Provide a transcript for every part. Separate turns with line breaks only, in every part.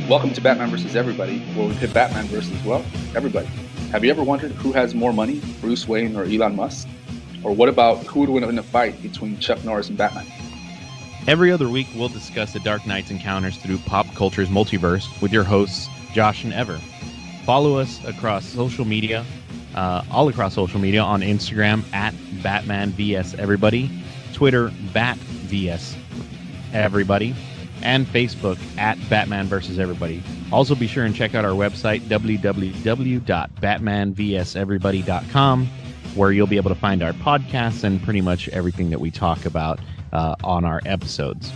Welcome to Batman vs. Everybody, where we pit Batman versus, well, everybody. Have you ever wondered who has more money, Bruce Wayne or Elon Musk? Or what about who would win in a fight between Chuck Norris and Batman?
Every other week, we'll discuss the Dark Knight's encounters through pop culture's multiverse with your hosts, Josh and Ever. Follow us across social media, all across social media on Instagram at Batman vs. Everybody, Twitter, Bat vs. Everybody, and Facebook at Batman vs. Everybody. Also be sure and check out our website, www.batmanvseverybody.com, where you'll be able to find our podcasts and pretty much everything that we talk about on our episodes.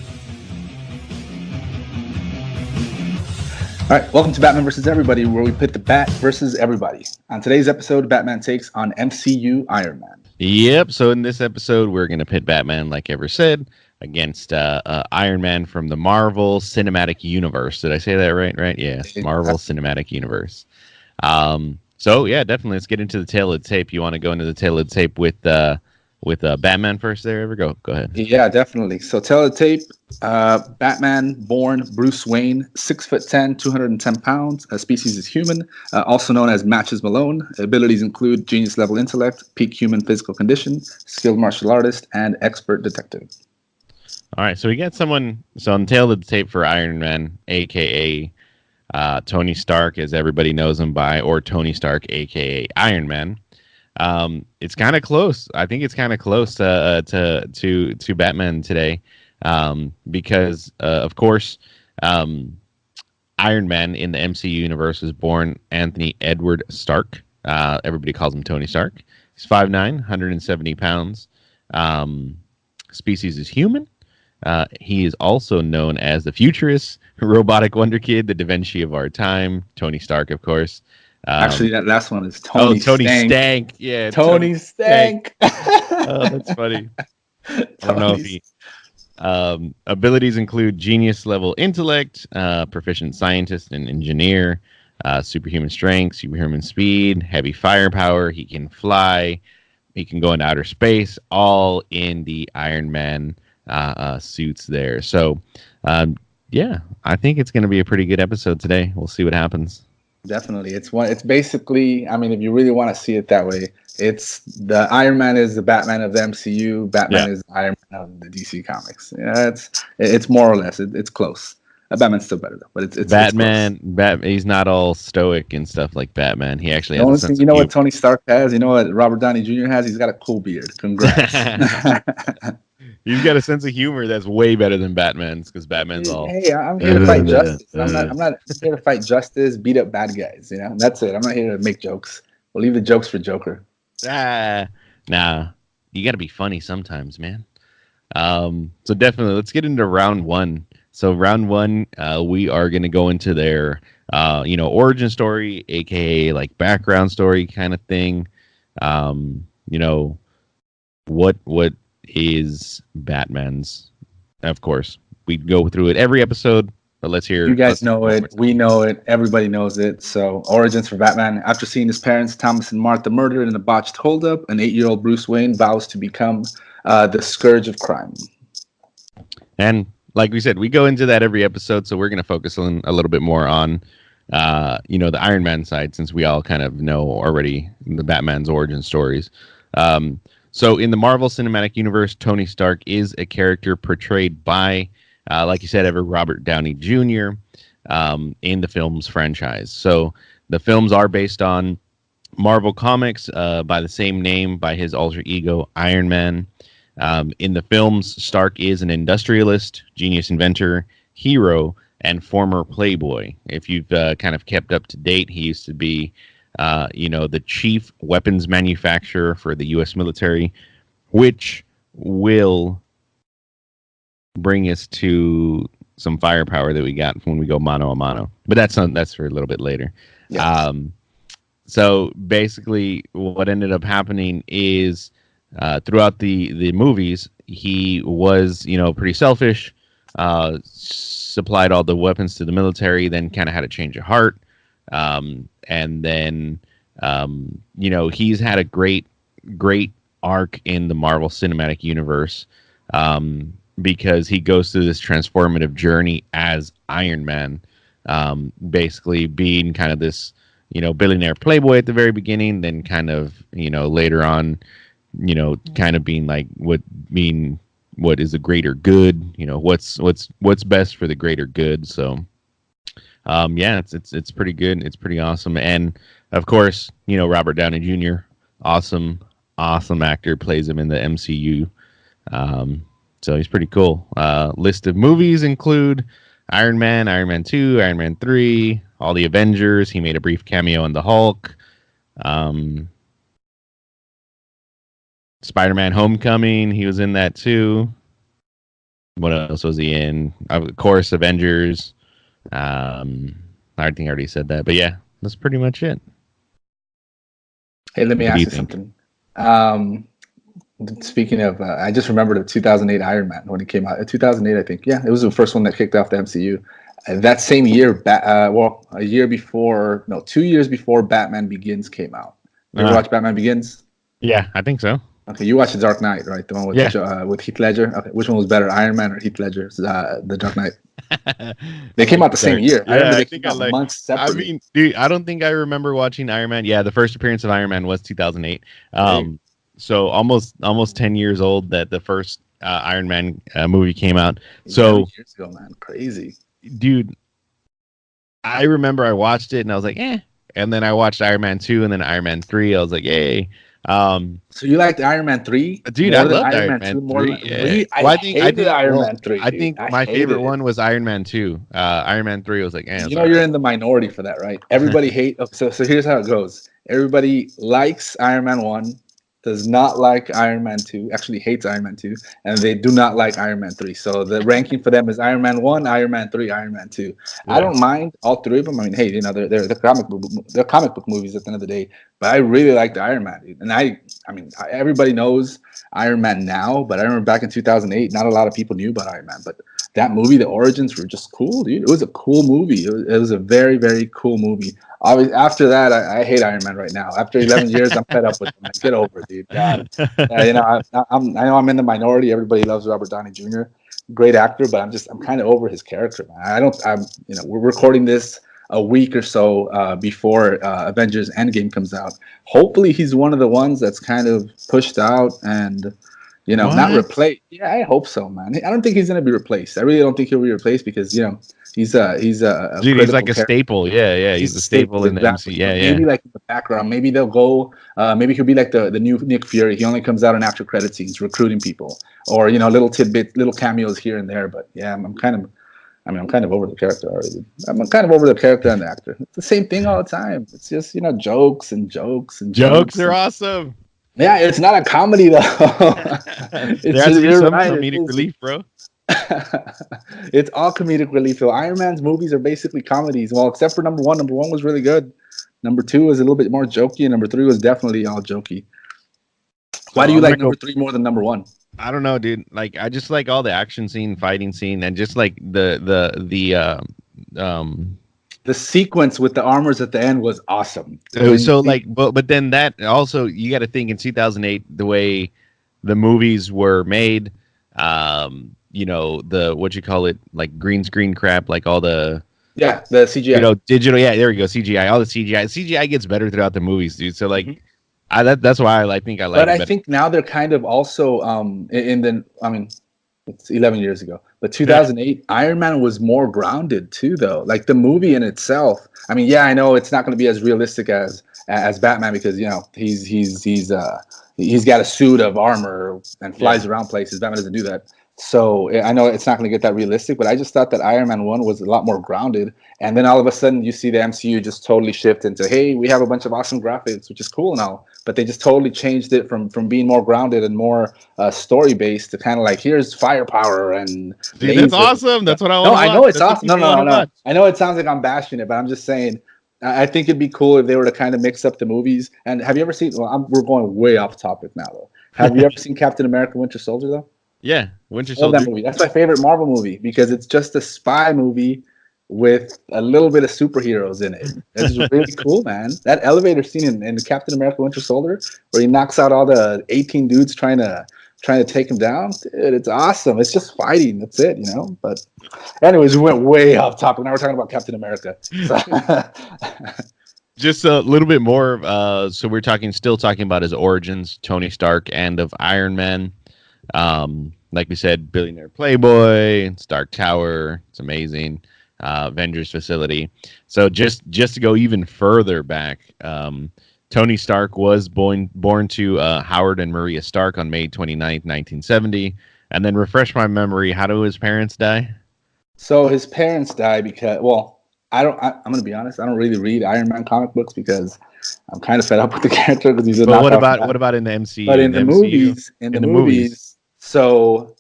All right, welcome to Batman vs. Everybody, where we pit the Bat versus everybody. On today's episode, Batman takes on MCU Iron Man.
Yep, so in this episode, we're going to pit Batman, like Ever said, against Iron Man from the Marvel Cinematic Universe. Did I say that right? Right? Yeah, Marvel Cinematic Universe. So, yeah, definitely, let's get into the tail of the tape. You want to go into the tail of the tape with Batman first there? Ever go ahead.
Yeah, definitely. So tail of the tape, Batman, born Bruce Wayne, 6'10", 210 pounds. Species is human, also known as Matches Malone. Abilities include genius-level intellect, peak human physical condition, skilled martial artist, and expert detective.
All right, so we got someone. So on the tail of the tape for Iron Man, a.k.a. Tony Stark, as everybody knows him by, or Tony Stark, a.k.a. Iron Man. It's kind of close. I think it's kind of close to Batman today, because of course, Iron Man in the MCU universe was born Anthony Edward Stark. Everybody calls him Tony Stark. He's 5'9", 170 pounds. Species is human. He is also known as the Futurist, Robotic Wunderkind, the Vinci of our time. Tony Stark, of course.
Actually, that last one is Tony
Stank. Yeah,
Tony Stank.
Oh, that's funny. I don't know if he... abilities include genius-level intellect, proficient scientist and engineer, superhuman strength, superhuman speed, heavy firepower. He can fly. He can go into outer space, all in the Iron Man suits there. So, yeah, I think it's going to be a pretty good episode today. We'll see what happens.
Definitely. It's basically, I mean, if you really want to see it that way, it's the Iron Man is the Batman of the MCU. Batman is the Iron Man of the DC comics. Yeah, it's more or less. It's close. Batman's still better though, but it's
Batman. He's not all stoic and stuff like Batman. He actually has a sense
you know
of
what Tony Stark has? You know what Robert Downey Jr. has? He's got a cool beard. Congrats.
He's got a sense of humor that's way better than Batman's, because Batman's all...
Hey, I'm here to fight justice. I'm not here to fight justice, beat up bad guys. You know, that's it. I'm not here to make jokes. We'll leave the jokes for Joker.
Nah. You got to be funny sometimes, man. So definitely, let's get into round one. So round one, we are going to go into their, origin story, aka like background story kind of thing. What is Batman's? Of course, we go through it every episode, but let's hear.
You guys know it. We know it. Everybody knows it. So origins for Batman. After seeing his parents, Thomas and Martha, murdered in a botched holdup, an 8-year-old Bruce Wayne vows to become the scourge of crime.
And like we said, we go into that every episode, so we're going to focus on a little bit more on, the Iron Man side, since we all kind of know already the Batman's origin stories. So in the Marvel Cinematic Universe, Tony Stark is a character portrayed by, like you said, Robert Downey Jr. In the film's franchise. So the films are based on Marvel Comics by the same name, by his alter ego, Iron Man. In the films, Stark is an industrialist, genius inventor, hero, and former playboy. If you've kind of kept up to date, he used to be, the chief weapons manufacturer for the U.S. military, which will bring us to some firepower that we got when we go mano a mano. But that's for a little bit later. Yes. So basically, what ended up happening is, throughout the movies, he was, pretty selfish, supplied all the weapons to the military, then kind of had a change of heart. And then, he's had a great arc in the Marvel Cinematic Universe, because he goes through this transformative journey as Iron Man, basically being kind of this, billionaire playboy at the very beginning, then kind of, later on, kind of being like what is a greater good, what's best for the greater good. So, yeah, it's pretty good. It's pretty awesome. And of course, Robert Downey Jr., awesome actor, plays him in the MCU. So he's pretty cool. List of movies include Iron Man, Iron Man 2, Iron Man 3, all the Avengers. He made a brief cameo in the Hulk. Spider-Man Homecoming, he was in that too. What else was he in? Of course, Avengers. I think I already said that, but yeah, that's pretty much it.
Hey, let me ask you something. Speaking of, I just remembered the 2008 Iron Man when it came out. 2008, I think. Yeah, it was the first one that kicked off the MCU. That same year, a year before, no, 2 years before Batman Begins came out. You ever watch Batman Begins?
Yeah, I think so.
Okay, you watched The Dark Knight, right? The one with Heath Ledger. Okay, which one was better, Iron Man or Heath Ledger? The Dark Knight. They came out the same year.
Yeah, I remember they came out months separately. I mean, dude, I don't think I remember watching Iron Man. Yeah, the first appearance of Iron Man was 2008. So almost 10 years old that the first Iron Man movie came out. So
years ago, man, crazy,
dude. I remember I watched it and I was like, eh. And then I watched Iron Man 2 and then Iron Man 3. I was like, yay.
So you liked Iron Man 3?
Dude, I loved Iron Man 3. Yeah.
I think Iron Man 3.
I think my favorite one was Iron Man 2. Iron Man 3 was like,
you're in the minority for that, right? Everybody so here's how it goes. Everybody likes Iron Man 1, does not like Iron Man 2, actually hates Iron Man 2, and they do not like Iron Man 3. So the ranking for them is Iron Man 1, Iron Man 3, Iron Man 2. Yeah. I don't mind all three of them. I mean, hey, they're comic book movies at the end of the day. But I really like the Iron Man, dude. And I mean, everybody knows Iron Man now, but I remember back in 2008, not a lot of people knew about Iron Man. But that movie, the origins were just cool, dude. It was a cool movie. It was a very, very cool movie. After that, I hate Iron Man right now. After 11 years, I'm fed up with him. Get over it, dude. God. I know I'm in the minority. Everybody loves Robert Downey Jr. Great actor, but I'm kind of over his character, man. We're recording this a week or so before Avengers Endgame comes out. Hopefully, he's one of the ones that's kind of pushed out and not replaced. Yeah, I hope so, man. I don't think he's gonna be replaced. I really don't think he'll be replaced because he's
like a staple. Yeah, he's a staple in the MC. Yeah.
Maybe like in the background. Maybe they'll go. Maybe he'll be like the new Nick Fury. He only comes out in after credit scenes, recruiting people, or little tidbits, little cameos here and there. But yeah, I'm kind of over the character already. I'm kind of over the character and the actor. It's the same thing all the time. It's just jokes and jokes and jokes.
Jokes are awesome.
Yeah, it's not a comedy though.
There has to be some comedic relief, bro.
It's all comedic relief. So Iron Man's movies are basically comedies. Well, except for number one. Number one was really good. Number two was a little bit more jokey, and number three was definitely all jokey. Why do you like number three more than number one?
I don't know, dude. Like, I just like all the action scene, fighting scene, and just like the
sequence with the armors at the end was awesome.
So like, but then that also, you got to think in 2008 the way the movies were made. The what you call it, like green screen crap, like all the
the CGI,
digital. Yeah, there we go, CGI. All the CGI gets better throughout the movies, dude. So like. Mm-hmm. That's why I think I like it.
But I think now they're kind of also it's 11 years ago, but 2008 Iron Man was more grounded too, though. Like the movie in itself. I mean, yeah, I know it's not going to be as realistic as Batman because he's got a suit of armor and flies around places. Batman doesn't do that. So I know it's not going to get that realistic, but I just thought that Iron Man 1 was a lot more grounded. And then all of a sudden you see the MCU just totally shift into, hey, we have a bunch of awesome graphics, which is cool now. But they just totally changed it from being more grounded and more story-based to kind of like, here's firepower and...
Dude, that's awesome. That's what I want to watch.
No, I know it's awesome. No. I know it sounds like I'm bashing it, but I'm just saying, I think it'd be cool if they were to kind of mix up the movies. And have you ever seen... Well, we're going way off topic now, though. Have you ever seen Captain America Winter Soldier, though?
Yeah, Winter Soldier.
That movie. That's my favorite Marvel movie because it's just a spy movie with a little bit of superheroes in it. It's really cool, man. That elevator scene in Captain America Winter Soldier where he knocks out all the 18 dudes trying to trying to take him down. Dude, it's awesome. It's just fighting. That's it, you know. But anyways, we went way off topic. Now we're talking about Captain America. So.
Just a little bit more. So we're still talking about his origins, Tony Stark, and of Iron Man. Like we said, billionaire playboy, Stark Tower. It's amazing. Avengers facility. So just to go even further back, Tony Stark was born to Howard and Maria Stark on May 29th, 1970. And then refresh my memory, how do his parents die?
So his parents die because, well, I'm going to be honest, I don't really read Iron Man comic books because I'm kind of fed up with the character because he's a
But what about in the MCU?
But in the movies, so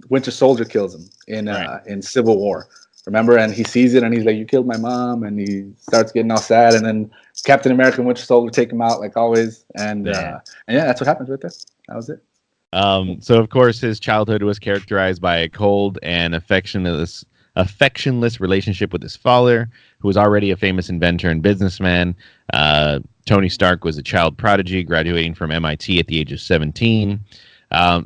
Winter Soldier kills him in Civil War. Remember? And he sees it and he's like, "You killed my mom," and he starts getting all sad. And then Captain America and Winter Soldier take him out like always. And that's what happens right there. That was it.
So of course his childhood was characterized by a cold and affectionless relationship with his father, who was already a famous inventor and businessman. Tony Stark was a child prodigy, graduating from MIT at the age of 17.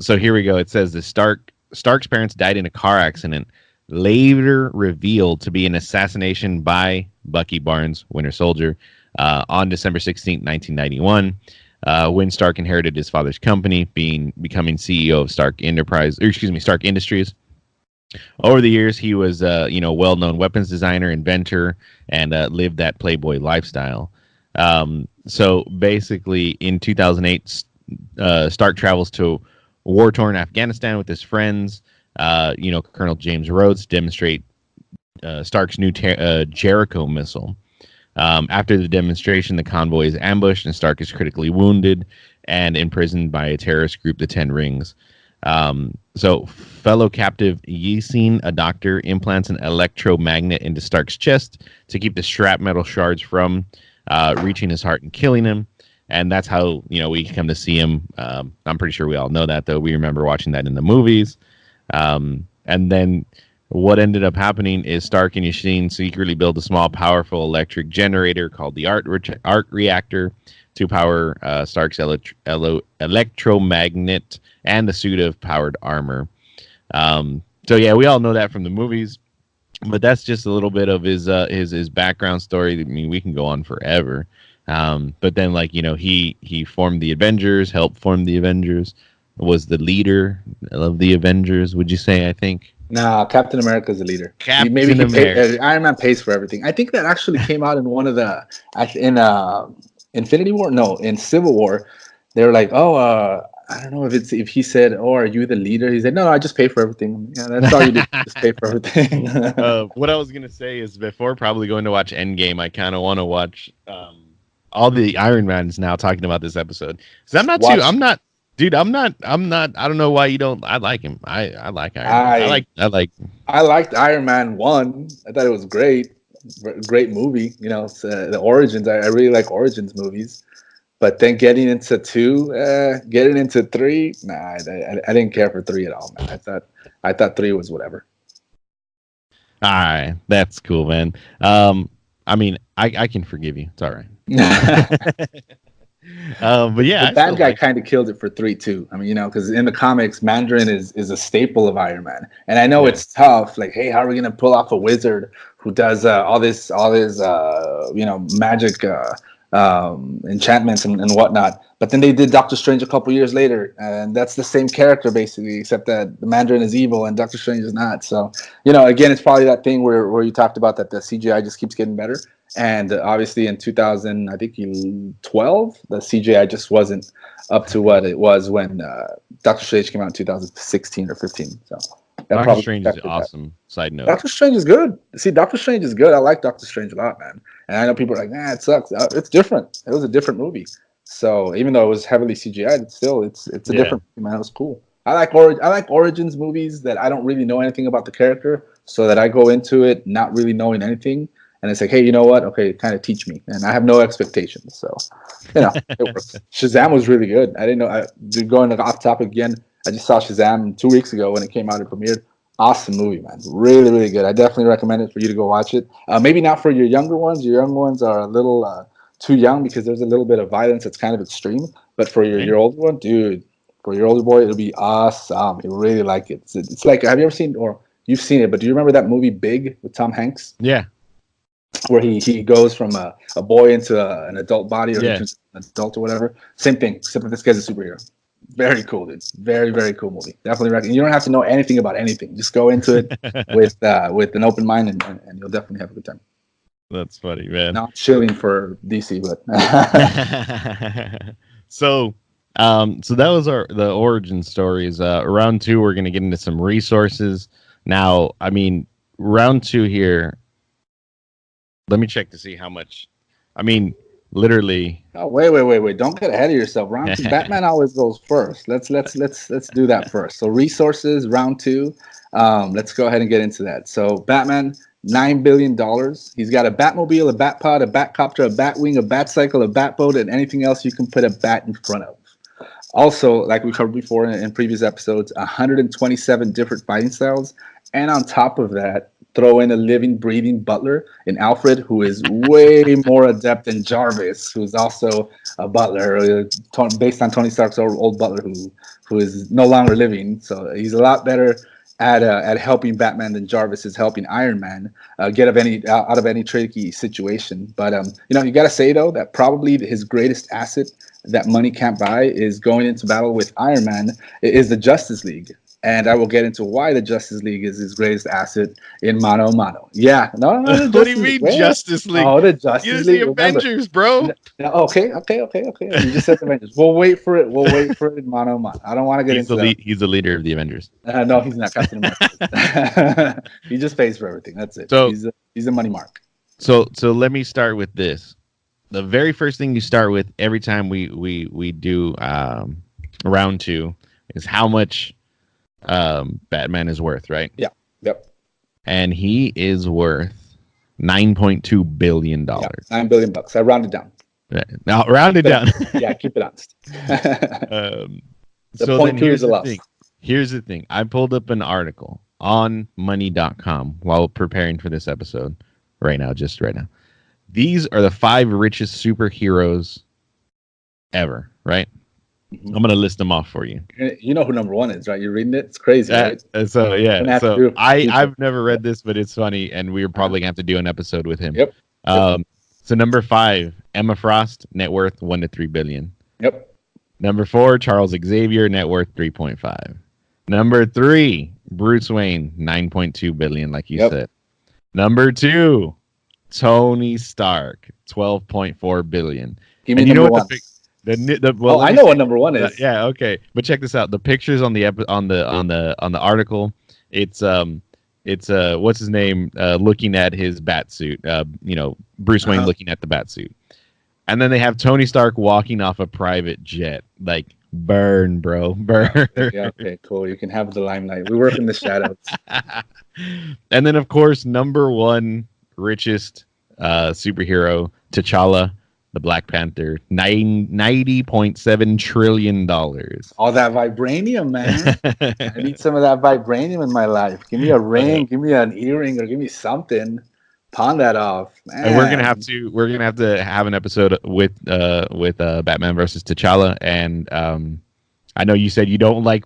So here we go. It says the Stark's parents died in a car accident, later revealed to be an assassination by Bucky Barnes, Winter Soldier, on December 16th, 1991. When Stark inherited his father's company, becoming CEO of Stark Industries. Over the years, he was well-known weapons designer, inventor, and lived that playboy lifestyle. So basically, in 2008, Stark travels to war-torn Afghanistan with his friends. Colonel James Rhodes demonstrate Stark's new Jericho missile. After the demonstration, the convoy is ambushed and Stark is critically wounded and imprisoned by a terrorist group, the Ten Rings. So fellow captive Yixin, a doctor, implants an electromagnet into Stark's chest to keep the scrap metal shards from reaching his heart and killing him. And that's how, we come to see him. I'm pretty sure we all know that, though. We remember watching that in the movies. And then what ended up happening is Stark and Yixin secretly built a small, powerful electric generator called the arc reactor to power Stark's electromagnet and the suit of powered armor. So yeah, we all know that from the movies, but that's just a little bit of his background story. I mean, we can go on forever. But then, he formed the Avengers, helped form the Avengers, was the leader of the Avengers. Would you say? I think.
No, Captain America is the leader.
Captain America.
Iron Man pays for everything. I think that actually came out in one of the Infinity War. No, in Civil War, they were like, I don't know if he said, "Oh, are you the leader?" He said, "No, I just pay for everything." Yeah, that's all you do. Just pay for everything.
What I was gonna say is before probably going to watch Endgame, I kind of want to watch all the Iron Mans now talking about this episode. Because I don't know why you don't. I like him. I like Iron Man.
I liked Iron Man 1. I thought it was great. Great movie. It's, the Origins. I really like Origins movies. But then getting into 2, getting into 3, nah, I didn't care for 3 at all, man. I thought 3 was whatever.
All right, that's cool, man. I mean, I can forgive you. It's all right. But yeah,
the bad guy kind of killed it for 3 too. I mean, because in the comics, Mandarin is a staple of Iron Man, and I know it's tough. Like, hey, how are we gonna pull off a wizard who does all this magic enchantments and whatnot? But then they did Doctor Strange a couple years later, and that's the same character basically, except that the Mandarin is evil and Doctor Strange is not. So, again, it's probably that thing where you talked about that the CGI just keeps getting better. And obviously in 2012, the CGI just wasn't up to what it was when Doctor Strange came out in 2016 or 15. So
Doctor Strange is awesome. Side note.
Doctor Strange is good. See, Doctor Strange is good. I like Doctor Strange a lot, man. And I know people are like, nah, it sucks. It's different. It was a different movie. So even though it was heavily CGI, it's a different movie, man. It was cool. I like Origins movies that I don't really know anything about the character, so that I go into it not really knowing anything. And it's like, hey, you know what? Okay, kind of teach me. And I have no expectations. So, it works. Shazam was really good. I didn't know. Going off topic again, I just saw Shazam 2 weeks ago when it came out and premiered. Awesome movie, man. Really, really good. I definitely recommend it for you to go watch it. Maybe not for your younger ones. Your young ones are a little too young because there's a little bit of violence that's kind of extreme. But for your older one, dude, for your older boy, it'll be awesome. You'll really like it. It's like, have you ever seen, or you've seen it, but do you remember that movie Big with Tom Hanks?
Yeah.
Where he goes from a boy into an adult body, or
Yeah.
an adult or whatever. Same thing, except that this guy's a superhero. Very cool, dude. Very, very cool movie. Definitely recommend. You don't have to know anything about anything. Just go into it with an open mind, and you'll definitely have a good time.
That's funny, man.
Not shilling for DC, but
so that was the origin stories. Round 2, we're gonna get into some resources. Now, I mean, round 2 here. Let me check to see how much. I mean, literally.
Oh, wait! Don't get ahead of yourself. Round 2, Batman always goes first. Let's do that first. So resources, round 2. Let's go ahead and get into that. So Batman, $9 billion. He's got a Batmobile, a Batpod, a Batcopter, a Batwing, a Batcycle, a Batboat, and anything else you can put a bat in front of. Also, like we covered before in previous episodes, 127 different fighting styles, and on top of that, throw in a living, breathing butler in Alfred, who is way more adept than Jarvis, who's also a butler, based on Tony Stark's old butler, who is no longer living. So he's a lot better at helping Batman than Jarvis is helping Iron Man get out of any tricky situation. But you got to say though that probably his greatest asset that money can't buy is going into battle with Iron Man is the Justice League. And I will get into why the Justice League is his greatest asset in mano a mano. Yeah, no.
What do you mean Justice League?
Oh, the Justice League.
The Avengers, bro.
Okay. You just said the Avengers. We'll wait for it. In mano a mano. I don't want to get into that.
He's the leader of the Avengers.
No, he's not. Captain America. He just pays for everything. That's it. So he's a money mark.
So let me start with this. The very first thing you start with every time we do round 2 is how much Batman is worth, right?
Yeah. Yep.
And he is worth $9.2 billion.
Yeah, $9 billion. I rounded down.
Now round it down.
Yeah, keep it honest.
So then here's the thing. Here's the thing. I pulled up an article on money.com while preparing for this episode just right now. These are the 5 richest superheroes ever, right? Mm-hmm. I'm going to list them off for you.
You know who number 1 is, right? You're reading it? It's crazy, right?
So, yeah. So I've never read this, but it's funny, and we're probably going to have to do an episode with him.
Yep.
So number 5, Emma Frost, net worth $1 to $3 billion.
Yep.
Number 4, Charles Xavier, net worth 3.5. Number 3, Bruce Wayne, 9.2 billion, like you said. Number 2, Tony Stark, 12.4 billion.
Give me number 1. I know what number 1 is.
Yeah, okay. But check this out. The pictures on the article, it's what's his name looking at his bat suit. Bruce Wayne looking at the bat suit. And then they have Tony Stark walking off a private jet. Like, burn, bro. Burn.
Yeah, okay, cool. You can have the limelight. We work in the shadows.
And then, of course, number 1 richest superhero, T'Challa, the Black Panther, $90.7 trillion.
All that vibranium, man. I need some of that vibranium in my life. Give me a ring, give me an earring, or give me something. Pawn that off, man.
And we're gonna have to have an episode with Batman versus T'Challa. And I know you said you don't like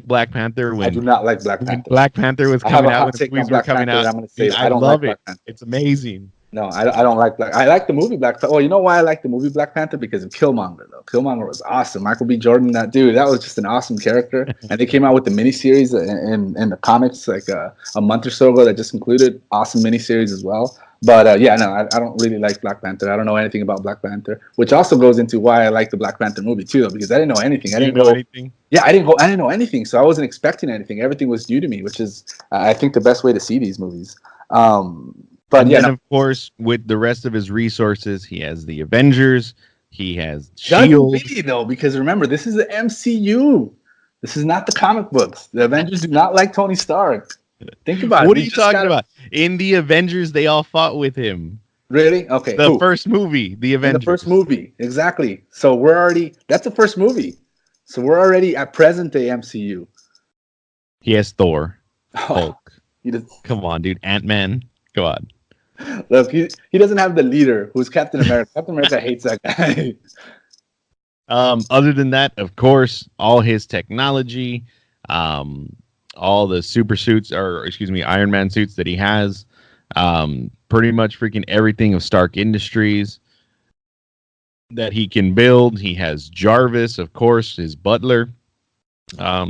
Black Panther.
I do not like Black Panther.
Black Panther was coming out when the movies were coming out.
I'm gonna say
I love it. It's amazing.
No, I don't like Black. I like the movie Black Panther. Well, you know why I like the movie Black Panther? Because of Killmonger, though. Killmonger was awesome. Michael B. Jordan, that was just an awesome character. And they came out with the miniseries in the comics like a month or so ago that just included awesome miniseries as well. But I don't really like Black Panther. I don't know anything about Black Panther, which also goes into why I like the Black Panther movie too, though, because I didn't know anything. I didn't know anything. Yeah, I didn't know anything, so I wasn't expecting anything. Everything was new to me, which is I think the best way to see these movies. But
then, of course, with the rest of his resources, he has the Avengers. He has
Shield. Really, though, because remember, this is the MCU. This is not the comic books. The Avengers do not like Tony Stark. Think about it.
What are you talking about? In the Avengers, they all fought with him.
Really? Okay.
The first movie, the Avengers.
The first movie, exactly. So that's the first movie. So we're already at present day MCU.
He has Thor, Hulk. Come on, dude. Ant-Man. Go on.
Look, he doesn't have the leader who's Captain America. Captain America hates that guy.
Other than that, of course, all his technology, all the super suits, or excuse me, Iron Man suits that he has, pretty much freaking everything of Stark Industries that he can build. He has Jarvis, of course, his butler.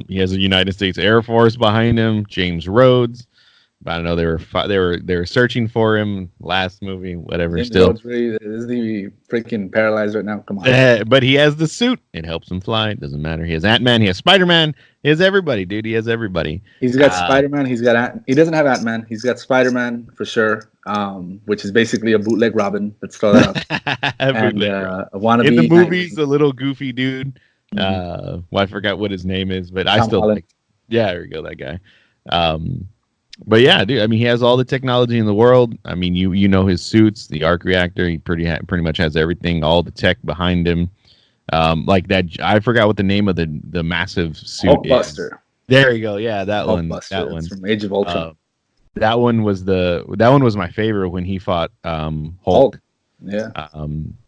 He has the United States Air Force behind him. James Rhodes. I don't know. They were searching for him last movie. Whatever.
James
Still,
Rhodes really, is he freaking paralyzed right now? Come on.
but he has the suit. It helps him fly. It doesn't matter. He has Ant-Man. He has Spider-Man. He has everybody, dude. He has everybody.
He's got Spider-Man. He doesn't have Ant-Man. He's got Spider-Man for sure, which is basically a bootleg Robin. Let's throw that out. And a wannabe
in the movies, a little goofy dude. Well, I forgot what his name is, but I still like. Yeah, there we go. That guy. But yeah, dude. I mean, he has all the technology in the world. I mean, you know his suits, the arc reactor. He pretty much has everything, all the tech behind him. Like that. I forgot what the name of the massive suit
Hulkbuster.
is. There you go. Yeah, that one.
That one from Age of Ultron.
That one was my favorite when he fought Hulk.
Yeah.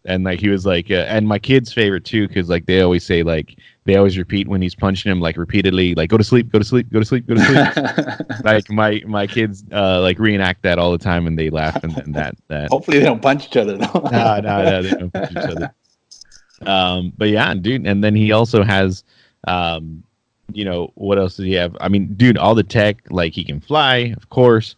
And like he was like, and my kid's favorite too, because like they always say, like they always repeat when he's punching him, like repeatedly, like go to sleep, go to sleep, go to sleep, go to sleep. Like my kids like reenact that all the time, and they laugh. And that
hopefully they don't punch each other though.
No, they don't punch each other. But yeah, dude, and then he also has, you know, what else does he have? I mean, dude, all the tech, like he can fly, of course.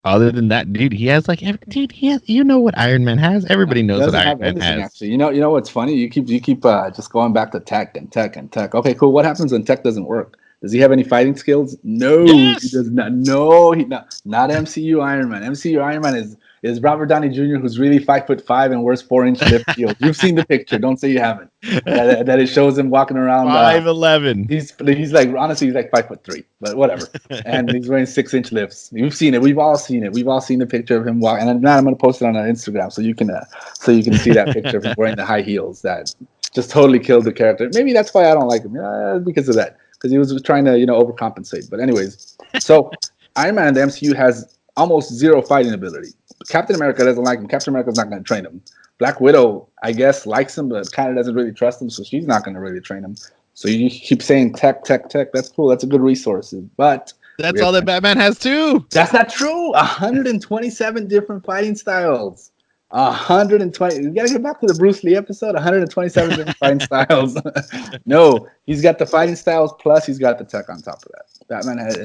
Other than that, dude, he has like, you know what Iron Man has? Everybody knows what Iron Man has.
Actually. You know what's funny? You keep just going back to tech and tech and tech. Okay, cool. What happens when tech doesn't work? Does he have any fighting skills? No, yes. He does not. No, not MCU Iron Man. MCU Iron Man is Robert Downey Jr., who's really 5'5" and wears 4-inch lift heels. You've seen the picture. Don't say you haven't. That it shows him walking around
5'11".
He's like, honestly, he's like 5'3", but whatever. And he's wearing 6-inch lifts. You've seen it. We've all seen it. We've all seen the picture of him walking. And I'm going to post it on our Instagram so you can see that picture of him wearing the high heels that just totally killed the character. Maybe that's why I don't like him because of that. Because he was trying to, overcompensate. But anyways, so Iron Man in the MCU has almost zero fighting ability. Captain America doesn't like him. Captain America's not going to train him. Black Widow, I guess, likes him, but kind of doesn't really trust him, so she's not going to really train him. So you keep saying tech. That's cool. That's a good resource. But
that's all that Batman has too.
That's not true. 127 different fighting styles. 120. You gotta get back to the Bruce Lee episode. 127 different fighting styles. No, he's got the fighting styles plus he's got the tech on top of that. Batman has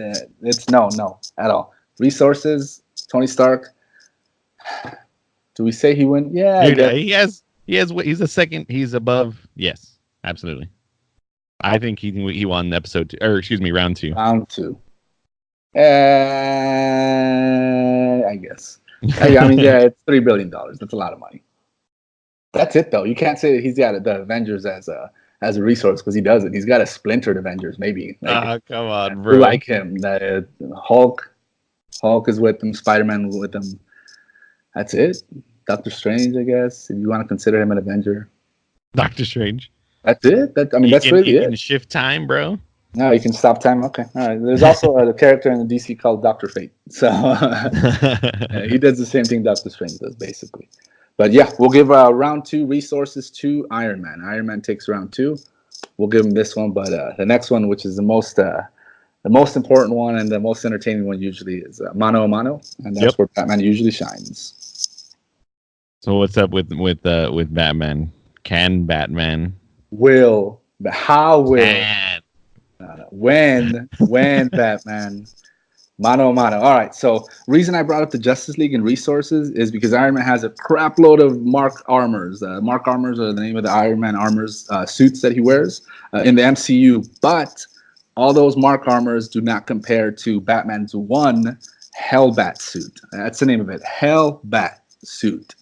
it's no at all. Resources. Tony Stark. Do we say he win? Yeah,
dude, he has. He's a second. He's above. Yes, absolutely. I think he won episode 2, or excuse me, round 2.
Round 2. I guess. I mean, yeah, it's $3 billion. That's a lot of money. That's it, though. You can't say that he's got the Avengers as a resource because he doesn't. He's got a splintered Avengers, maybe.
Come on, bro.
Like him, Hulk is with him. Spider-Man with him. That's it. Doctor Strange, I guess, if you want to consider him an Avenger.
Doctor Strange.
That's it. That's really it.
You can shift time, bro.
No, you can stop time. Okay, all right. There's also a character in the DC called Dr. Fate. So he does the same thing Doctor Strange does, basically. But yeah, we'll give round 2 resources to Iron Man. Iron Man takes round 2. We'll give him this one, but the next one, which is the most important one and the most entertaining one, usually is mano a mano, and that's where Batman usually shines.
So what's up with Batman? Can Batman?
How will? When Batman? Mano a mano. All right. So reason I brought up the Justice League and resources is because Iron Man has a crap load of Mark armors. Mark armors are the name of the Iron Man armors suits that he wears in the MCU. But all those Mark armors do not compare to Batman's one Hellbat suit. That's the name of it. Hellbat suit.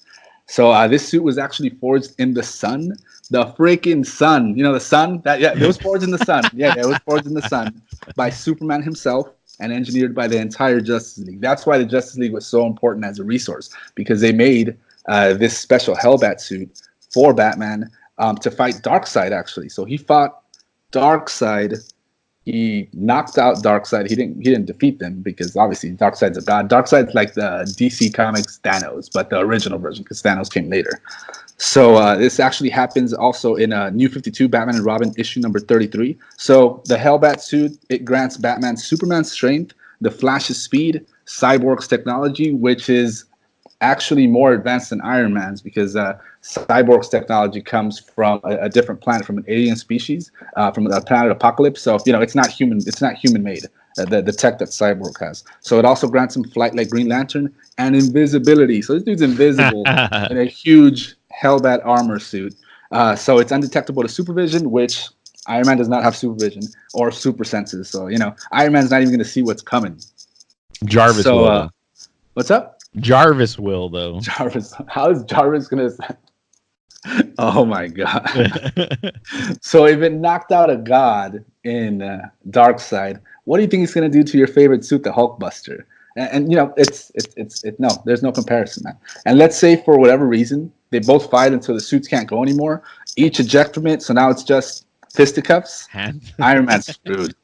So this suit was actually forged in the sun. The freaking sun. You know the sun? It was forged in the sun. Yeah, it was forged in the sun by Superman himself and engineered by the entire Justice League. That's why the Justice League was so important as a resource, because they made this special Hellbat suit for Batman to fight Darkseid, actually. So he fought Darkseid he knocked out Darkseid. He didn't defeat them because obviously Darkseid's a god. Darkseid's like the DC Comics Thanos, but the original version because Thanos came later. So this actually happens also in New 52 Batman and Robin issue number 33. So the Hellbat suit, it grants Batman Superman's strength, the Flash's speed, Cyborg's technology, which is actually more advanced than Iron Man's because Cyborg's technology comes from a different planet, from an alien species, from the planet Apocalypse. So it's not human. It's not human made. The tech that Cyborg has. So it also grants him flight like Green Lantern and invisibility. So this dude's invisible in a huge Hellbat armor suit. So it's undetectable to supervision, which Iron Man does not have supervision or super senses. So Iron Man's not even going to see what's coming.
Jarvis will.
What's up?
Jarvis will, though.
Jarvis. How is Jarvis going to... Oh, my God. So if it knocked out a god in Darkseid, what do you think it's going to do to your favorite suit, the Hulkbuster? And it's no, there's no comparison, man. And let's say for whatever reason, they both fight until the suits can't go anymore. Each eject from it, so now it's just fisticuffs. Iron Man's screwed.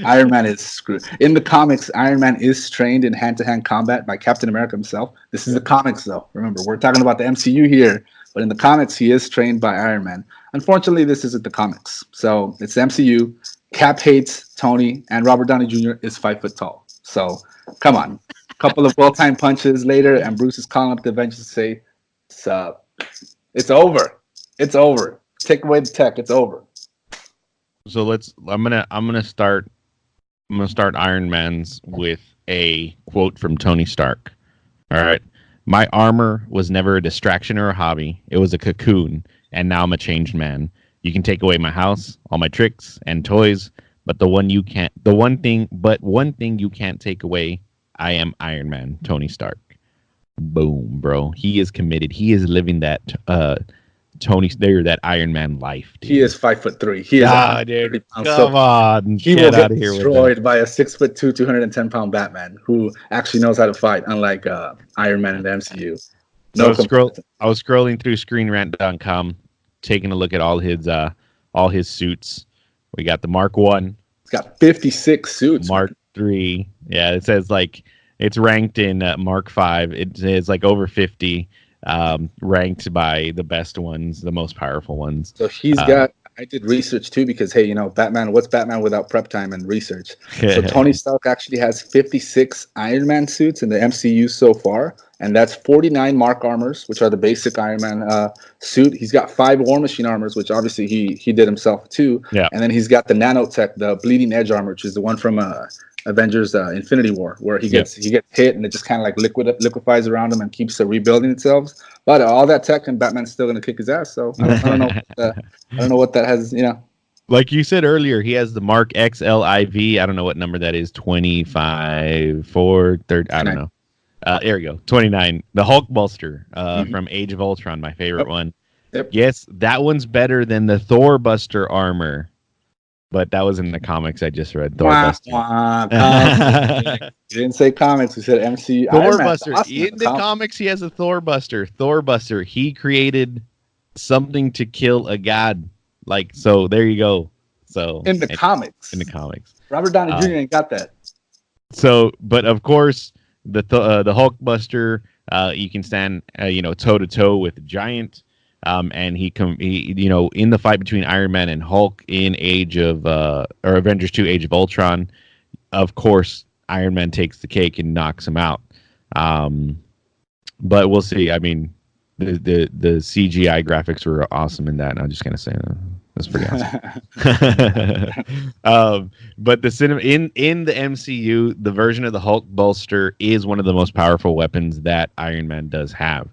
Iron Man is screwed. In the comics, Iron Man is trained in hand-to-hand combat by Captain America himself. This is the comics, though. Remember, we're talking about the MCU here, but in the comics, he is trained by Iron Man. Unfortunately, this isn't the comics. So it's the MCU. Cap hates Tony, and Robert Downey Jr. is 5 foot tall. So come on. A couple of well-timed punches later, and Bruce is calling up the Avengers to say, "Sup? It's over. It's over. Take away the tech. It's over."
So I'm gonna start Iron Man's with a quote from Tony Stark. All right. "My armor was never a distraction or a hobby. It was a cocoon, and now I'm a changed man. You can take away my house, all my tricks and toys, but one thing you can't take away, I am Iron Man, Tony Stark." Boom, bro. He is committed. He is living that that Iron Man life. Dude.
He is 5'3". He is
dude. Come on.
He will get destroyed by a 6'2", 210-pound Batman who actually knows how to fight, unlike Iron Man in the MCU.
I was scrolling through ScreenRant.com, taking a look at all his suits. We got the Mark 1.
It's got 56 suits.
Mark 3. Yeah, it says it's ranked in Mark 5. It says over 50. Ranked by the best ones, the most powerful ones.
So he's got. I did research too because hey, Batman. What's Batman without prep time and research? So Tony Stark actually has 56 Iron Man suits in the MCU so far, and that's 49 Mark armors, which are the basic Iron Man suit. He's got 5 War Machine armors, which obviously he did himself too.
Yeah.
And then he's got the nanotech, the Bleeding Edge armor, which is the one from Avengers Infinity War, where he gets hit and it just kind of like liquefies around him and keeps rebuilding itself. But all that tech and Batman's still gonna kick his ass. So I don't know. I don't know what that has.
Like you said earlier, he has the Mark XLIV. I don't know what number that is. 25, 4, 30. I don't know. There we go. 29. The Hulkbuster from Age of Ultron, my favorite one.
Yep.
Yes, that one's better than the Thor Buster armor. But that was in the comics I just read. Thor Buster.
You didn't say comics. We said MCU.
Thor Buster. Awesome. In the comics, he has a Thor Buster. Thor Buster. He created something to kill a god. So there you go. So
in the comics. Robert Downey Jr. ain't got that. So,
but of course, the Hulkbuster, you can stand, toe to toe with the Giant. And he in the fight between Iron Man and Hulk in Avengers 2 Age of Ultron, of course Iron Man takes the cake and knocks him out. But we'll see. I mean, the CGI graphics were awesome in that, and I'm just gonna say that's pretty awesome. But the cinema in the MCU, the version of the Hulkbuster is one of the most powerful weapons that Iron Man does have.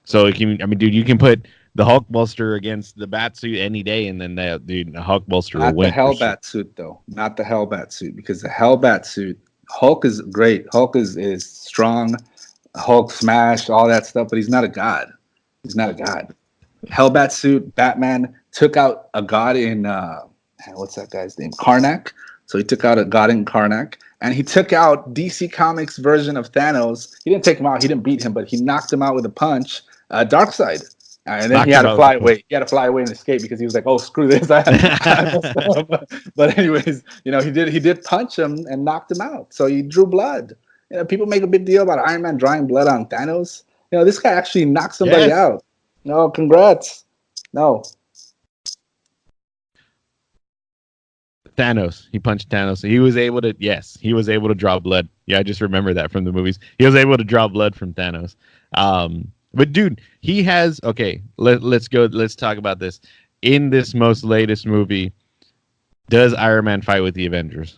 So you can put the Hulkbuster against the Batsuit any day, and then the Hulkbuster will win.
Not the Hellbat suit, though. Not the Hellbat suit, because the Hellbat suit, Hulk is great. Hulk is strong. Hulk smash, all that stuff, but he's not a god. He's not a god. Hellbat suit, Batman took out a god in, what's that guy's name? Karnak. So he took out a god in Karnak. And he took out DC Comics version of Thanos. He didn't take him out. He didn't beat him, but he knocked him out with a punch. Darkseid. And then
Knocked
he had
him
to
out with
fly
the punch.
away. He had to fly away and escape because he was like, "Oh, screw this!" I messed up. But anyways, he did punch him and knocked him out. So he drew blood. People make a big deal about Iron Man drawing blood on Thanos. This guy actually knocked somebody
Yes.
out. No, congrats. No.
Thanos. He punched Thanos. He was able to draw blood. Yeah, I just remember that from the movies. He was able to draw blood from Thanos. But dude, he has okay. Let's go. Let's talk about this. In this most latest movie, does Iron Man fight with the Avengers?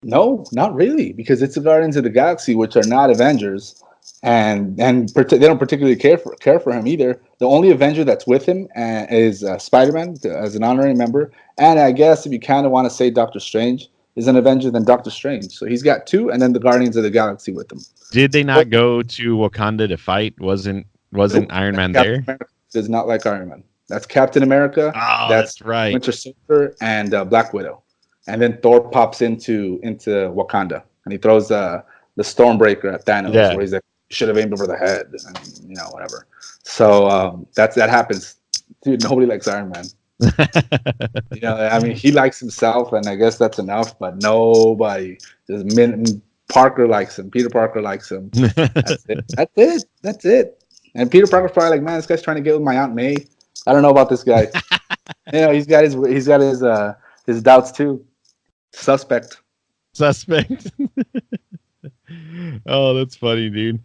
No, not really, because it's the Guardians of the Galaxy, which are not Avengers, and they don't particularly care for him either. The only Avenger that's with him is Spider-Man as an honorary member, and I guess if you kind of want to say Doctor Strange is an Avenger, then Doctor Strange. So he's got two, and then the Guardians of the Galaxy with him.
Did they not go to Wakanda to fight? Wasn't
Nope.
Iron Man
Captain
there?
America does not like Iron Man. That's Captain America.
Oh,
that's
right.
Winter Soldier and Black Widow. And then Thor pops into Wakanda, and he throws the Stormbreaker at Thanos, where he's like, "Should have aimed over the head," and whatever. So that happens, dude. Nobody likes Iron Man. I mean, he likes himself, and I guess that's enough. But nobody, Parker likes him. Peter Parker likes him. That's it. And Peter Parker's probably like, "Man, this guy's trying to get with my Aunt May. I don't know about this guy." He's got his doubts too. Suspect.
Oh, that's funny, dude.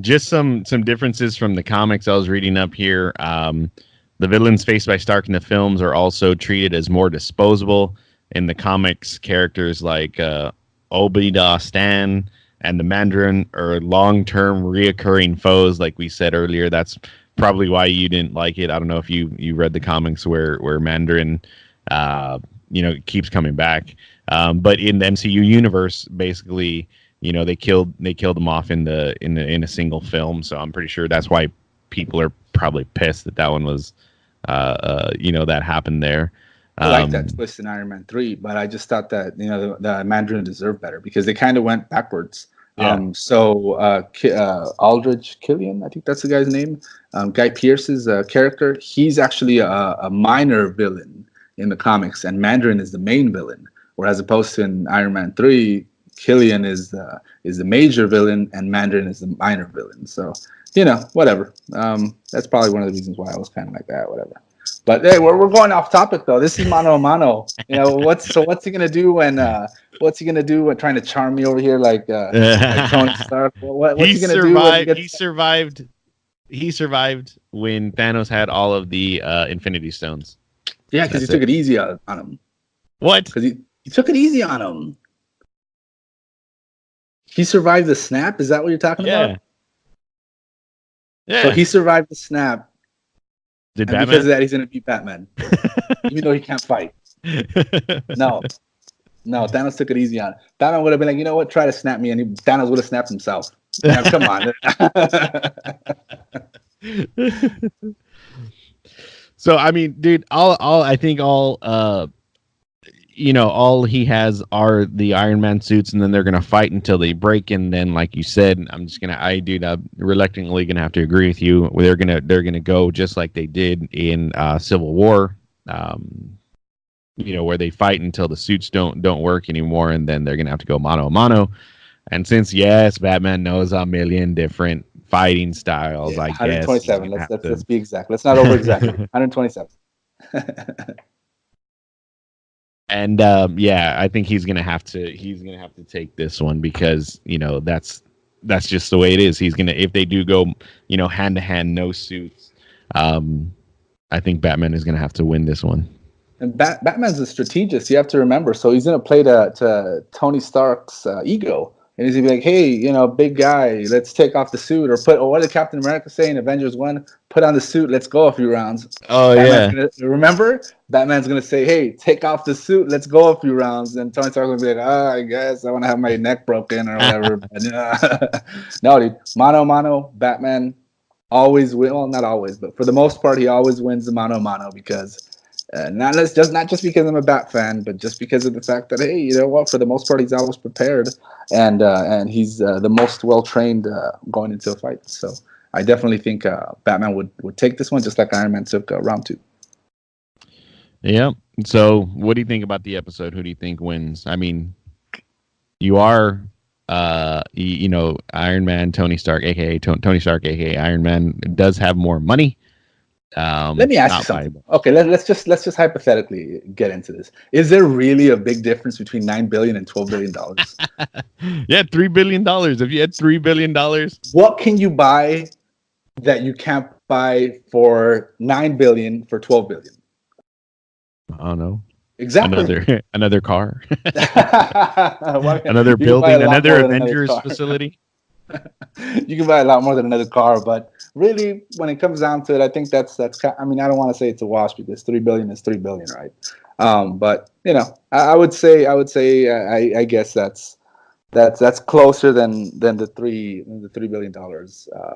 Just some differences from the comics I was reading up here. The villains faced by Stark in the films are also treated as more disposable. In the comics, characters like Obadiah Stan and the Mandarin are long-term reoccurring foes, like we said earlier. That's probably why you didn't like it. I don't know if you read the comics where Mandarin keeps coming back. But in the MCU universe, basically, they killed him off in a single film. So I'm pretty sure that's why people are probably pissed that one was, that happened there.
I like that twist in Iron Man 3, but I just thought that the Mandarin deserved better because they kind of went backwards.
Yeah.
Aldrich Killian, I think that's the guy's name. Guy Pearce's character, he's actually a minor villain in the comics, and Mandarin is the main villain. Whereas opposed to in Iron Man 3, Killian is the major villain and Mandarin is the minor villain. So, whatever. That's probably one of the reasons why I was kind of like that, whatever. But hey, we're going off topic though. This is mano a mano. What's he gonna do when trying to charm me over here like Tony Stark? What's he gonna do?
He survived when Thanos had all of the Infinity Stones.
Yeah, because he took it easy on him.
What?
Because he took it easy on him. He survived the snap? Is that what you're talking about? Yeah. So he survived the snap.
Did
and
Batman?
Because of that, he's going to beat Batman. Even though he can't fight. No, Thanos took it easy on him. Batman would have been like, you know what? Try to snap me. And Thanos would have snapped himself. Now, come on.
So, I mean, dude, all he has are the Iron Man suits, and then they're gonna fight until they break. And then, like you said, I'm reluctantly gonna have to agree with you. They're gonna go just like they did in Civil War, where they fight until the suits don't work anymore, and then they're gonna have to go mano a mano. And since Batman knows a million different fighting styles, I guess
127. Let's be exact. Let's not over exaggerate. 127.
And I think he's gonna have to take this one because that's just the way it is. If they do go hand to hand, no suits, I think Batman is gonna have to win this one.
And Batman's a strategist. You have to remember. So he's gonna play to Tony Stark's ego. And he's gonna be like, hey, big guy, let's take off the suit, or what did Captain America say in Avengers 1? Put on the suit, let's go a few rounds.
Oh,
Remember? Batman's gonna say, hey, take off the suit, let's go a few rounds. And Tony Stark's gonna be like, I guess I want to have my neck broken or whatever. No, dude, mano a mano, Batman always win. Well, not always, but for the most part, he always wins the mano a mano because. Not just because I'm a Bat fan, but just because of the fact that, hey, you know what? For the most part, he's always prepared, and he's the most well trained going into a fight. So I definitely think Batman would take this one, just like Iron Man took round 2.
Yeah. So, what do you think about the episode? Who do you think wins? I mean, you are, Iron Man, Tony Stark, aka Tony Stark, aka Iron Man, does have more money.
Let me ask you something. Okay, let's just hypothetically get into this. Is there really a big difference between $9 billion and $12 billion?
Yeah, $3 billion. If you had $3 billion,
what can you buy that you can't buy for $9 billion for $12 billion?
I don't know.
Exactly.
Another car.
Well,
another building, another Avengers facility.
You can buy a lot more than another car, but really, when it comes down to it, I think that's. I mean, I don't want to say it's a wash because $3 billion is $3 billion, right? But I would say, I guess that's closer than the $3 billion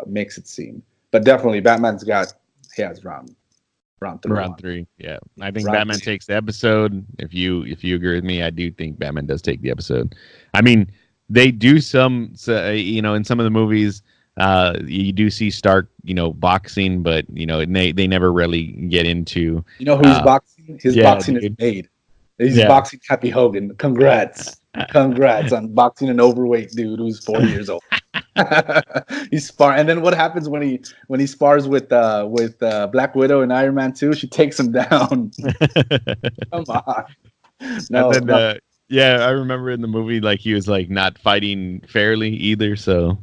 makes it seem. But definitely, Batman's has round 3.
Round 3, yeah. I think Batman takes the episode. If you agree with me, I do think Batman does take the episode. I mean, they do in some of the movies, you do see Stark, boxing, but they never really get into.
You know who's boxing? His boxing is made. He's boxing Happy Hogan. Congrats on boxing an overweight dude who's 40 years old. He's sparring, and then what happens when he spars with Black Widow and Iron Man 2? She takes him down. Come on. No.
I remember in the movie, like, he was like not fighting fairly either. So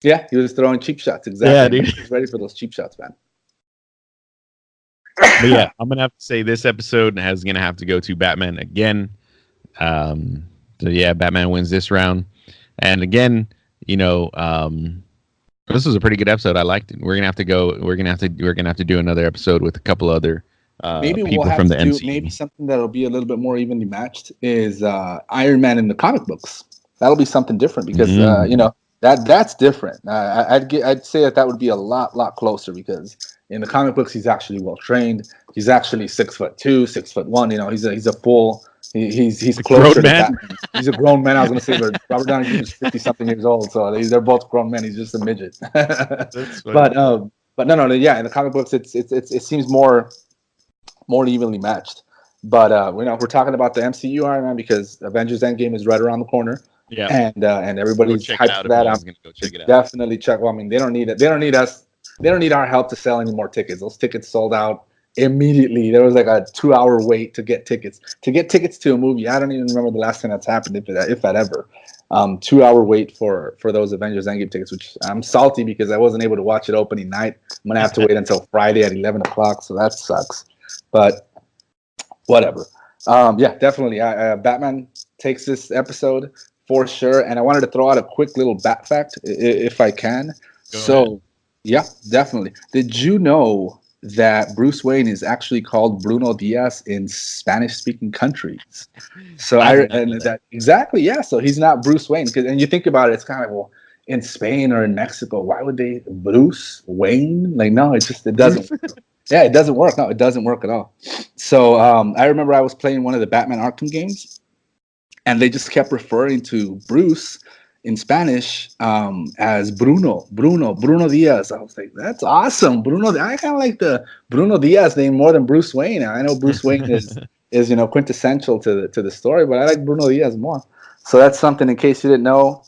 yeah, he was throwing cheap shots. Exactly. Yeah, dude. He's ready for those cheap shots, man.
But yeah, I'm gonna have to say this episode is gonna have to go to Batman again. So yeah, Batman wins this round, and again, this was a pretty good episode. I liked it. We're gonna have to do another episode with a couple other
maybe
people
we'll have
from the
to do
MCU.
Maybe something that'll be a little bit more evenly matched is Iron Man in the comic books. That'll be something different because that's different. I'd say that would be a lot closer because in the comic books he's actually well trained. He's actually 6'2", 6'1". He's a full. He's closer to Batman. He's a grown man. I was going to say, but Robert Downey Jr. is 50-something years old, so they're both grown men. He's just a midget. But no. Yeah, in the comic books, it seems more evenly matched. But we're talking about the MCU Iron Man because Avengers Endgame is right around the corner. Yeah, and everybody's hyped for that. I'm going to go check it out. Definitely check. Well, I mean, they don't need it. They don't need us. They don't need our help to sell any more tickets. Those tickets sold out immediately. There was like a 2-hour wait to get tickets. To get tickets to a movie, I don't even remember the last time that's happened, if that ever. 2-hour wait for those Avengers Endgame tickets, which I'm salty because I wasn't able to watch it opening night. I'm gonna have to wait until Friday at 11 o'clock, so that sucks. But whatever. Yeah, definitely. Batman takes this episode for sure, and I wanted to throw out a quick little Bat fact, if I can. Go ahead. Yeah, definitely. Did you know that Bruce Wayne is actually called Bruno Diaz in Spanish-speaking countries? So exactly, yeah. So he's not Bruce Wayne, and you think about it, it's kind of, well, in Spain or in Mexico, why would they Bruce Wayne? Like, no, it doesn't. Yeah, it doesn't work. No, it doesn't work at all. So I remember I was playing one of the Batman Arkham games, and they just kept referring to Bruce in Spanish as Bruno Diaz. I was like, that's awesome. I kind of like the Bruno Diaz name more than Bruce Wayne. I know Bruce Wayne is quintessential to the story, but I like Bruno Diaz more. So that's something, in case you didn't know,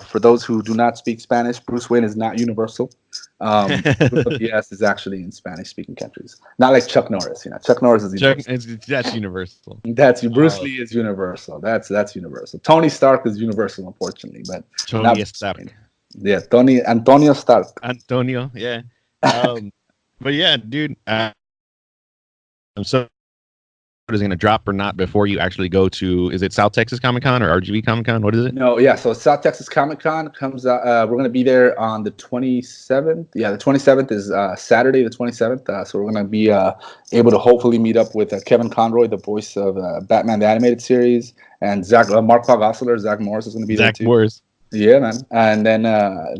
for those who do not speak Spanish, Bruce Wayne is not universal. Bruno Diaz is actually in Spanish-speaking countries. Not like Chuck Norris. Chuck Norris is universal.
That's universal.
Bruce Lee is universal. That's universal. Tony Stark is universal, unfortunately, but
Tony Stark.
Yeah, Antonio Stark.
Antonio, yeah. But yeah, dude, I'm so is going to drop or not before you actually go to, is it South Texas Comic Con or RGV Comic Con? What is it?
No, yeah. So South Texas Comic Con comes out. We're going to be there on the 27th. Yeah, the 27th is Saturday, the 27th. So we're going to be able to hopefully meet up with Kevin Conroy, the voice of Batman the Animated Series, and Mark Pogosler, Zach Morris is going to be there too. Zach Morris. Yeah, man. And then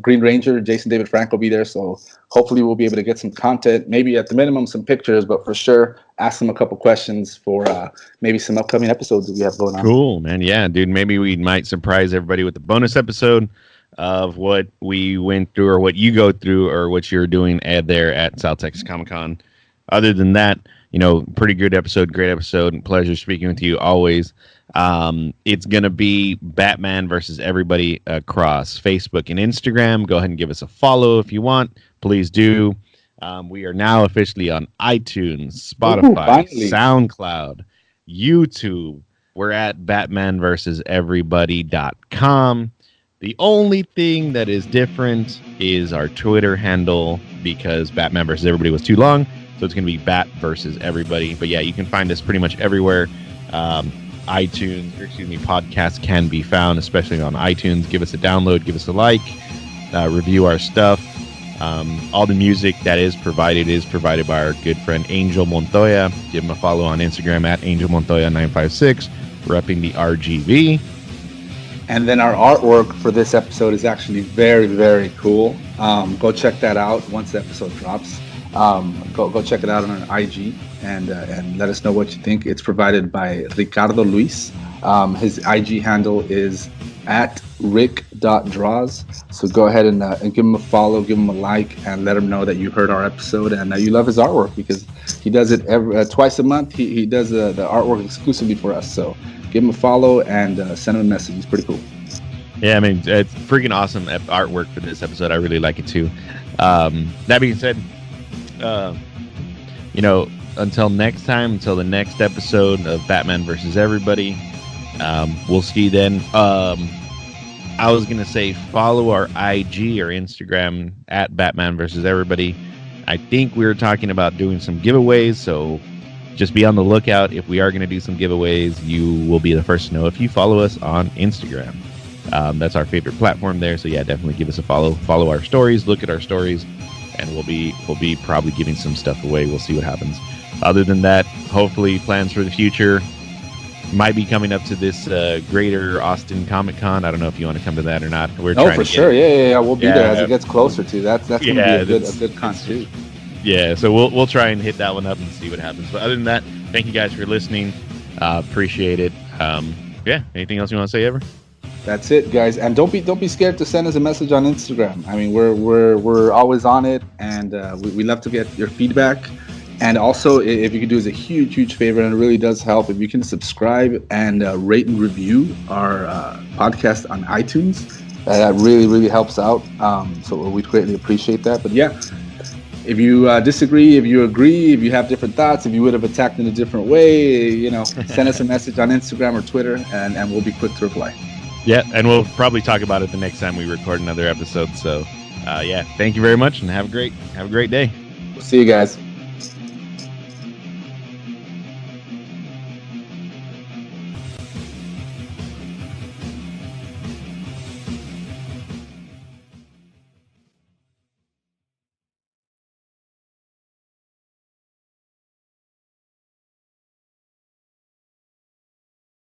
Green Ranger, Jason David Frank will be there. So hopefully we'll be able to get some content, maybe at the minimum some pictures, but for sure ask them a couple questions for maybe some upcoming episodes that we have going on.
Cool, man. Yeah, dude. Maybe we might surprise everybody with a bonus episode. of what we went through or what you go through or what you're doing there at South Texas Comic Con. Other than that, pretty good episode, great episode. Pleasure speaking with you always. It's going to be Batman versus everybody across Facebook and Instagram. Go ahead and give us a follow if you want. Please do. We are now officially on iTunes, Spotify, SoundCloud, YouTube. We're at batmanversuseverybody.com. The only thing that is different is our Twitter handle, because Batman versus Everybody was too long. So it's going to be Bat versus Everybody. But yeah, you can find us pretty much everywhere. Podcasts can be found, especially on iTunes. Give us a download, give us a like, review our stuff. All the music that is provided by our good friend Angel Montoya. Give him a follow on Instagram at Angel Montoya 956, repping the RGV.
And then our artwork for this episode is actually very, very cool. Go check that out once the episode drops. Go check it out on our IG and let us know what you think. It's provided by Ricardo Luis. His IG handle is at rick.draws. So go ahead and give him a follow, give him a like, and let him know that you heard our episode and you love his artwork, because he does it twice a month. He does the artwork exclusively for us. So give him a follow and send him a message. It's pretty cool.
Yeah, I mean, it's freaking awesome artwork for this episode. I really like it too. That being said, until next time, until the next episode of Batman versus Everybody, we'll see you then. I was going to say follow our IG or Instagram at Batman versus Everybody. I think we were talking about doing some giveaways, so just be on the lookout. If we are going to do some giveaways, you will be the first to know if you follow us on Instagram. That's our favorite platform there, so yeah, definitely give us a follow our stories, look at our stories, and we'll be probably giving some stuff away. We'll see what happens. Other than that, hopefully plans for the future might be coming up to this Greater Austin Comic Con. I don't know if you want to come to that or not. We're trying
for
to
sure. Yeah. We'll be there as it gets closer to. That's going to be a good con too.
Yeah, so we'll try and hit that one up and see what happens. But other than that, thank you guys for listening. Appreciate it. Anything else you want to say, Ever?
That's it, guys. And don't be scared to send us a message on Instagram. I mean, we're always on it, and we love to get your feedback. And also, if you could do us a huge favor, and it really does help, if you can subscribe and rate and review our podcast on iTunes, that really helps out. So we'd greatly appreciate that. But yeah, if you disagree, if you agree, if you have different thoughts, if you would have attacked in a different way, send us a message on Instagram or Twitter, and we'll be quick to reply.
Yeah, and we'll probably talk about it the next time we record another episode. So, thank you very much, and have a great day.
We'll see you guys.